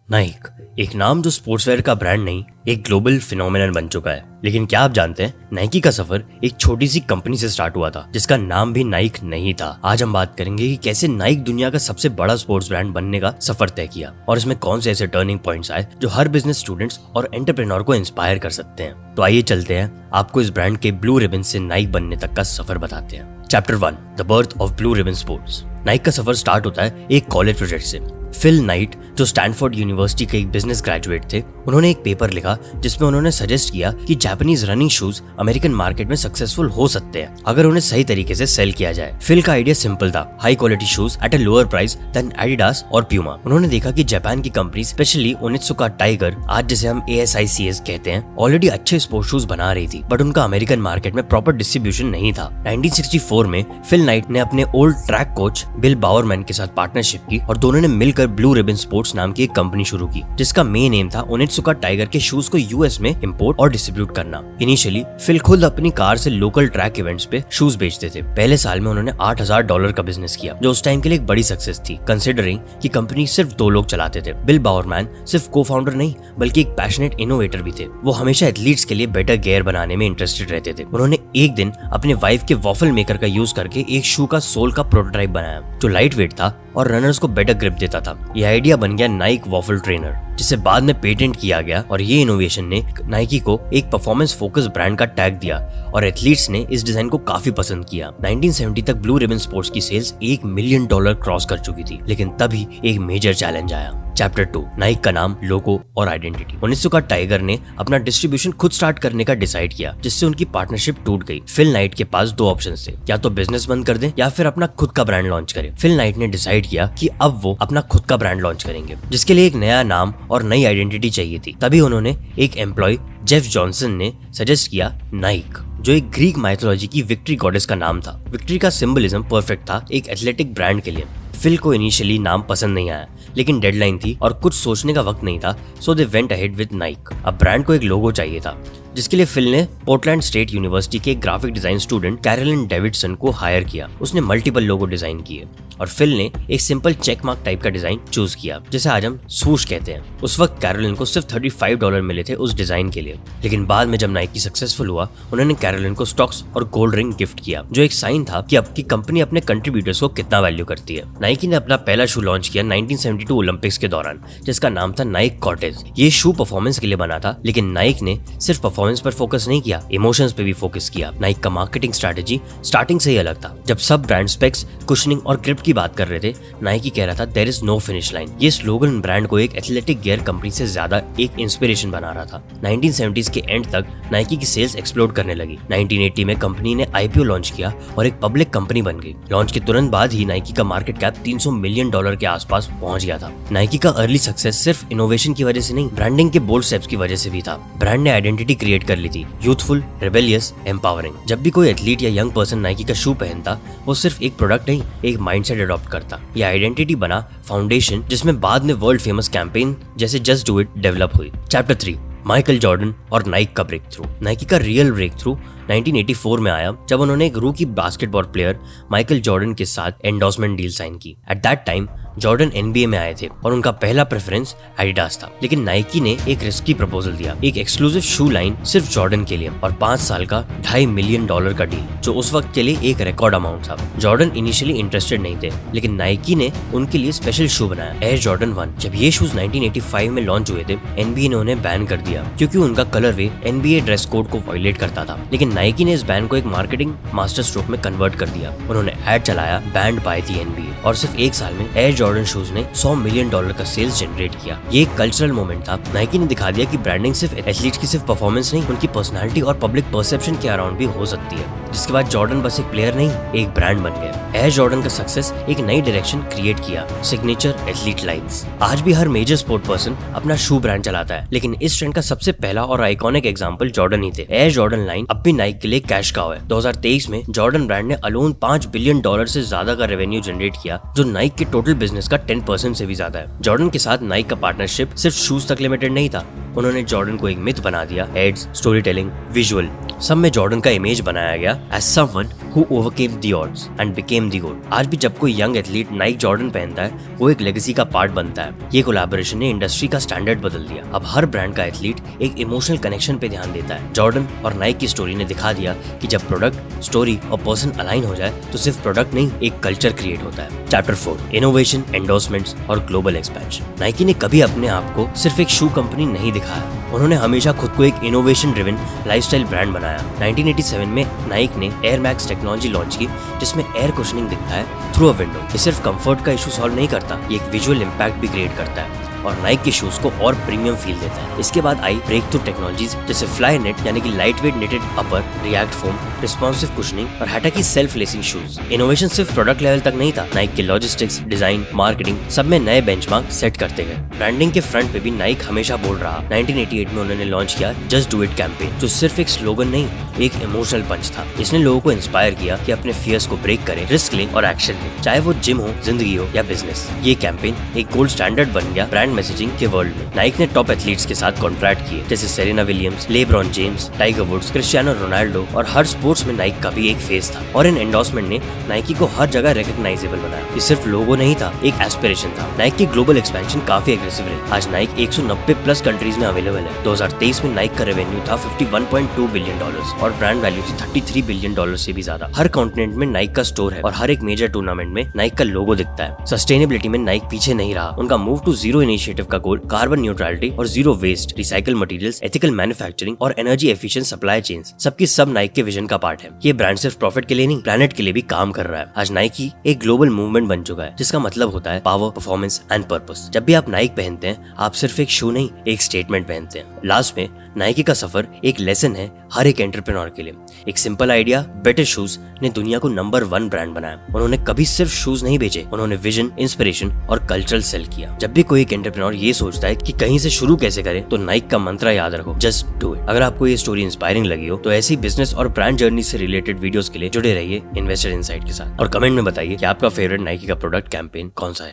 नाइक एक नाम जो स्पोर्ट्सवेयर का ब्रांड नहीं, एक ग्लोबल फिनोमेनन बन चुका है। लेकिन क्या आप जानते हैं, नाइकी का सफर एक छोटी सी कंपनी से स्टार्ट हुआ था जिसका नाम भी नाइक नहीं था। आज हम बात करेंगे कि कैसे नाइक दुनिया का सबसे बड़ा स्पोर्ट्स ब्रांड बनने का सफर तय किया और इसमें कौन से ऐसे टर्निंग पॉइंट्स आए जो हर बिजनेस स्टूडेंट्स और एंटरप्रेन्योर को इंस्पायर कर सकते हैं। तो आइए चलते हैं, आपको इस ब्रांड के ब्लू रिबन से नाइक बनने तक का सफर बताते हैं। Chapter 1, the birth of blue ribbon sports. Naik का सफर स्टार्ट होता है एक कॉलेज प्रोजेक्ट से। फिल नाइट जो स्टैनफोर्ड यूनिवर्सिटी के एक बिजनेस ग्रेजुएट थे, उन्होंने एक पेपर लिखा जिसमें उन्होंने सजेस्ट किया कि Japanese running shoes American market में सक्सेसफुल हो सकते हैं अगर उन्हें सही तरीके से सेल किया जाए। फिल का आइडिया सिंपल था, high quality shoes at a lower price than Adidas और प्यूमा। उन्होंने देखा कि जापान की कंपनी स्पेशली ओनित्सुका टाइगर, आज जिसे हम ASICS कहते हैं, ऑलरेडी अच्छे स्पोर्ट्स शूज बना रही थी, बट उनका अमेरिकन मार्केट में प्रॉपर डिस्ट्रीब्यूशन नहीं था। 1964 में फिल नाइट ने अपने old track coach bill Bowerman के साथ पार्टनरशिप की और दोनों ने मिलकर ब्लू रिबन स्पोर्ट्स नाम की एक कंपनी शुरू की जिसका मेन एम था ओनित्सुका टाइगर के शूज को यूएस में इंपोर्ट और डिस्ट्रीब्यूट करना। इनिशियली फिल खुद अपनी कार से लोकल ट्रैक इवेंट्स पे शूज बेचते थे। पहले साल में उन्होंने $8,000 का बिजनेस किया जो उस टाइम के लिए एक बड़ी सक्सेस थी, कंसिडरिंग कि कंपनी सिर्फ 2 लोग चलाते थे। बिल बावरमैन सिर्फ को फाउंडर नहीं बल्कि एक पैशनेट इनोवेटर भी थे। वो हमेशा एथलीट्स के लिए बेटर गियर बनाने में इंटरेस्टेड रहते थे। उन्होंने एक दिन अपने वाइफ के वॉफल मेकर का यूज करके एक शू का सोल का प्रोटोटाइप बनाया जो लाइट वेट था और रनर्स को बेटर ग्रिप देता था। यह आइडिया बन गया नाइक वॉफल ट्रेनर, जिसे बाद में पेटेंट किया गया और ये इनोवेशन ने नाइकी को एक परफॉर्मेंस फोकस ब्रांड का टैग दिया और एथलीट्स ने इस डिजाइन को काफी पसंद किया। 1970 तक ब्लू रिबन स्पोर्ट्स की सेल्स $1 मिलियन क्रॉस कर चुकी थी, लेकिन तभी एक मेजर चैलेंज आया। चैप्टर 2, नाइक का नाम, लोगो और आइडेंटिटी। ओनित्सुका टाइगर ने अपना डिस्ट्रीब्यूशन खुद स्टार्ट करने का डिसाइड किया, जिससे उनकी पार्टनरशिप टूट गई। फिल नाइट के पास 2 ऑप्शंस थे, या तो बिजनेस बंद कर दें या फिर अपना खुद का ब्रांड लॉन्च करें। फिल नाइट ने डिसाइड किया कि अब वो अपना खुद का ब्रांड लॉन्च करेंगे, जिसके लिए एक नया नाम और नई आइडेंटिटी चाहिए थी। तभी उन्होंने एक एम्प्लॉय जेफ जॉनसन ने सजेस्ट किया नाइक, जो एक ग्रीक माइथोलॉजी की विक्ट्री गॉडेस का नाम था। विक्ट्री का सिंबलिज्म परफेक्ट था एक एथलेटिक ब्रांड के लिए। फिल को इनिशियली नाम पसंद नहीं आया, लेकिन डेडलाइन थी और कुछ सोचने का वक्त नहीं था, so they went ahead with Nike. अब ब्रांड को एक लोगो चाहिए था, जिसके लिए फिल ने पोर्टलैंड स्टेट यूनिवर्सिटी के graphic design student Carolyn Davidson को हायर किया। उसने मल्टीपल लोगो डिजाइन किए और फिल ने एक सिंपल चेक मार्क टाइप का डिजाइन चूज किया, जिसे आज हम स्वूश कहते हैं। उस वक्त कैरोलिन को सिर्फ $35 मिले थे उस डिजाइन के लिए, लेकिन बाद में जब नाइकी सक्सेसफुल हुआ, उन्होंने कैरोलिन को स्टॉक्स और गोल्ड रिंग गिफ्ट किया, जो एक साइन था कि आपकी कंपनी अपने कंट्रीब्यूटर्स को कितना वैल्यू करती है। नाइकी ने अपना पहला शू लॉन्च किया 1972 ओलंपिक्स के दौरान, जिसका नाम था नाइक कॉर्टेज। ये शू परफॉर्मेंस के लिए बना था, लेकिन नाइक ने सिर्फ परफॉर्मेंस पर फोकस नहीं किया, इमोशंस पे भी फोकस किया। नाइक का मार्केटिंग स्ट्रैटेजी स्टार्टिंग से ही अलग था। जब सब ब्रांड स्पेक्स, कुशनिंग और ग्रिप की बात कर रहे थे, नाइकी कह रहा था there is no finish line. ये स्लोगन ब्रांड को एक एथलेटिक गियर कंपनी से ज्यादा एक इंस्पिरेशन बना रहा था। 1970s के एंड तक नाइकी की सेल्स एक्सप्लोड करने लगी। 1980 में कंपनी ने IPO लॉन्च किया और एक पब्लिक कंपनी बन गई। लॉन्च के तुरंत बाद ही नाइकी का मार्केट कैप $300 मिलियन के आसपास पहुंच गया था। नाइकी का अर्ली सक्सेस सिर्फ इनोवेशन की वजह से नहीं, ब्रांडिंग के बोल्ड स्टेप्स की वजह से भी था। ब्रांड ने आइडेंटिटी क्रिएट कर ली थी, यूथफुल, रिबेलियस, एम्पावरिंग। जब भी कोई एथलीट या यंग पर्सन नाइकी का शू पहनता, वो सिर्फ एक प्रोडक्ट नहीं, एक माइंडसेट अडॉप्ट करता। यह आइडेंटिटी बना फाउंडेशन, जिसमें बाद में वर्ल्ड फेमस कैंपेन जैसे जस्ट डू इट डेवलप हुई। चैप्टर 3, माइकल जॉर्डन और नाइक का ब्रेक थ्रू। नाइकी का रियल ब्रेक थ्रू 1984 में आया, जब उन्होंने एक रूकी बास्केटबॉल प्लेयर माइकल जॉर्डन के साथ एंडोर्समेंट डील साइन की। At that time Jordan NBA में आए थे और उनका पहला प्रेफरेंस एडिडास था, लेकिन नाइकी ने एक रिस्की प्रपोजल दिया, एक एक्सक्लूसिव शू लाइन सिर्फ जॉर्डन के लिए और 5 साल का $2.5 मिलियन का डील, जो उस वक्त के लिए एक रिकॉर्ड अमाउंट था। जॉर्डन इनिशियली इंटरेस्टेड नहीं थे, लेकिन नाइकी ने उनके लिए स्पेशल शू बनाया, एयर जॉर्डन 1। जब ये शूज 1985 में लॉन्च हुए थे, NBA ने उन्हें बैन कर दिया क्योंकि उनका कलर वे NBA ड्रेस कोड को वायलेट करता था, लेकिन नाइकी ने इस बैन को एक मार्केटिंग मास्टर स्ट्रोक में कन्वर्ट कर दिया। उन्होंने एड चलाया, बैंड बाय दी NBA, और सिर्फ 1 साल में एयर जॉर्डन शूज ने $100 मिलियन का सेल्स जनरेट किया। ये एक कल्चरल मोमेंट था। नाइकी ने दिखा दिया कि ब्रांडिंग सिर्फ एथलीट की सिर्फ परफॉर्मेंस नहीं, उनकी पर्सनालिटी और पब्लिक परसेप्शन के अराउंड भी हो सकती है। जिसके बाद जॉर्डन बस एक प्लेयर नहीं, एक ब्रांड बन गया। एयर जॉर्डन का सक्सेस एक नई डायरेक्शन क्रिएट किया, सिग्नेचर एथलीट लाइन्स। आज भी हर मेजर स्पोर्ट पर्सन अपना शू ब्रांड चलाता है, लेकिन इस ट्रेंड का सबसे पहला और आइकॉनिक एग्जांपल जॉर्डन ही थे। एयर जॉर्डन लाइन अब भी नाइक के लिए कैश काउ है। 2023 में जॉर्डन ब्रांड ने अलोन $5 बिलियन से ज्यादा का रेवेन्यू जनरेट किया, जो नाइक के टोटल बिजनेस का 10% से भी ज्यादा है। जॉर्डन के साथ नाइक का पार्टनरशिप सिर्फ शूज तक लिमिटेड नहीं था, उन्होंने जॉर्डन को एक मिथ बना दिया। एड्स, स्टोरी टेलिंग, विजुअल, सब में जॉर्डन का इमेज बनाया गया as someone who overcame the odds and became the GOAT। आज भी जब कोई यंग एथलीट नाइक जॉर्डन पहनता है वो एक लेगेसी का पार्ट बनता है। ये कोलैबोरेशन ने इंडस्ट्री का स्टैंडर्ड बदल दिया। अब हर ब्रांड का एथलीट एक इमोशनल कनेक्शन पे ध्यान देता है। जॉर्डन और नाइक की स्टोरी ने दिखा दिया कि जब प्रोडक्ट, स्टोरी और पर्सन अलाइन हो जाए तो सिर्फ प्रोडक्ट नहीं, एक कल्चर क्रिएट होता है। चैप्टर 4, इनोवेशन, एंडोर्समेंट्स और ग्लोबल एक्सपेंशन। नाइकी ने कभी अपने आप को सिर्फ एक शू कंपनी नहीं दिखाया, उन्होंने हमेशा खुद को एक इनोवेशन ड्रिवन लाइफस्टाइल ब्रांड बनाया। 1987 में नाइक ने एयर मैक्स टेक्नोलॉजी लॉन्च की जिसमें एयर कुशनिंग दिखता है थ्रू अ विंडो। ये सिर्फ कंफर्ट का इशू सॉल्व नहीं करता, ये एक विजुअल इम्पैक्ट भी क्रिएट करता है और नाइक के शूज को और प्रीमियम फील देता है। इसके बाद आई ब्रेक थ्रू टेक्नोलॉजीज जैसे फ्लाई नेट यानी कि लाइट वेट नेटेड अपर, रिएक्ट फोम, रिस्पॉन्सिव कुशनिंग और हाटा की सेल्फ लेसिंग शूज। इनोवेशन सिर्फ प्रोडक्ट लेवल तक नहीं था, नाइक के लॉजिस्टिक्स, डिजाइन, मार्केटिंग सब में नए बेंचमार्क सेट करते गए। ब्रांडिंग के फ्रंट पे भी नाइक हमेशा बोल रहा। 1988 में उन्होंने लॉन्च किया जस्ट डू इट कैंपेन, जो सिर्फ एक स्लोगन नहीं, एक इमोशनल पंच था। इसने लोगों को इंस्पायर किया कि अपने फियर्स को ब्रेक करें, रिस्क लें और एक्शन लें, चाहे वो जिम हो, जिंदगी हो या बिजनेस। ये कैंपेन एक गोल्ड स्टैंडर्ड बन गया ब्रांड मैसेजिंग के वर्ल्ड में। नाइक ने टॉप एथलीट्स के साथ कॉन्ट्रैक्ट किए जैसे Serena Williams, LeBron James, Tiger Woods, Cristiano Ronaldo और हर स्पोर्ट्स में नाइक का भी एक फेस था। और इन एंडोर्समेंट ने नाइकी को हर जगह रिकॉग्नाइजेबल बनाया। ये सिर्फ लोगो नहीं था, एक एस्पिरेशन था। नाइक की ग्लोबल एक्सपेंशन काफी एग्रेसिव रही। आज नाइक 190 प्लस कंट्रीज में अवेलेबल है। 2023 में नाइक का रेवेन्यू था $51.2 बिलियन और ब्रांड वैल्यू थी $33 बिलियन से भी ज्यादा। हर कॉन्टिनेंट में नाइक का स्टोर है और हर एक मेजर टूर्नामेंट में नाइक का लोगो दिखता है। सस्टेनेबिलिटी में नाइक पीछे नहीं रहा। उनका मूव टू जीरो इनिशिएटिव का गोल कार्बन न्यूट्रलिटी और zero waste, recycle materials, ethical manufacturing और एनर्जी एफिशिएंट सप्लाई चेन्स सबकी सब नाइक के विजन का पार्ट है। ये ब्रांड सिर्फ प्रॉफिट के लिए नहीं, प्लैनेट के लिए भी काम कर रहा है। आज नाइकी एक ग्लोबल मूवमेंट बन चुका है जिसका मतलब होता है पावर, परफॉर्मेंस एंड पर्पस। जब भी आप नाइक पहनते हैं आप सिर्फ एक शू नहीं, एक स्टेटमेंट पहनते हैं। लास्ट में नाइकी का सफर एक लेसन है हर एक एंटरप्रेन्योर के लिए। एक सिंपल आइडिया, बेटर शूज ने दुनिया को नंबर 1 ब्रांड बनाया। उन्होंने कभी सिर्फ शूज नहीं बेचे, उन्होंने विजन, इंस्पिरेशन और कल्चरल सेल किया। जब भी कोई एक एंटरप्रेन्योर ये सोचता है कि कहीं से शुरू कैसे करे तो नाइक का मंत्र याद रखो, जस्ट डू इट। अगर आपको ये स्टोरी इंस्पायरिंग लगी हो तो ऐसी बिजनेस और ब्रांड जर्नी से रिलेटेड वीडियोस के लिए जुड़े रहिए इन्वेस्टर इनसाइट के साथ और कमेंट में बताइए कि आपका फेवरेट नाइकी का प्रोडक्ट कैंपेन कौन सा है।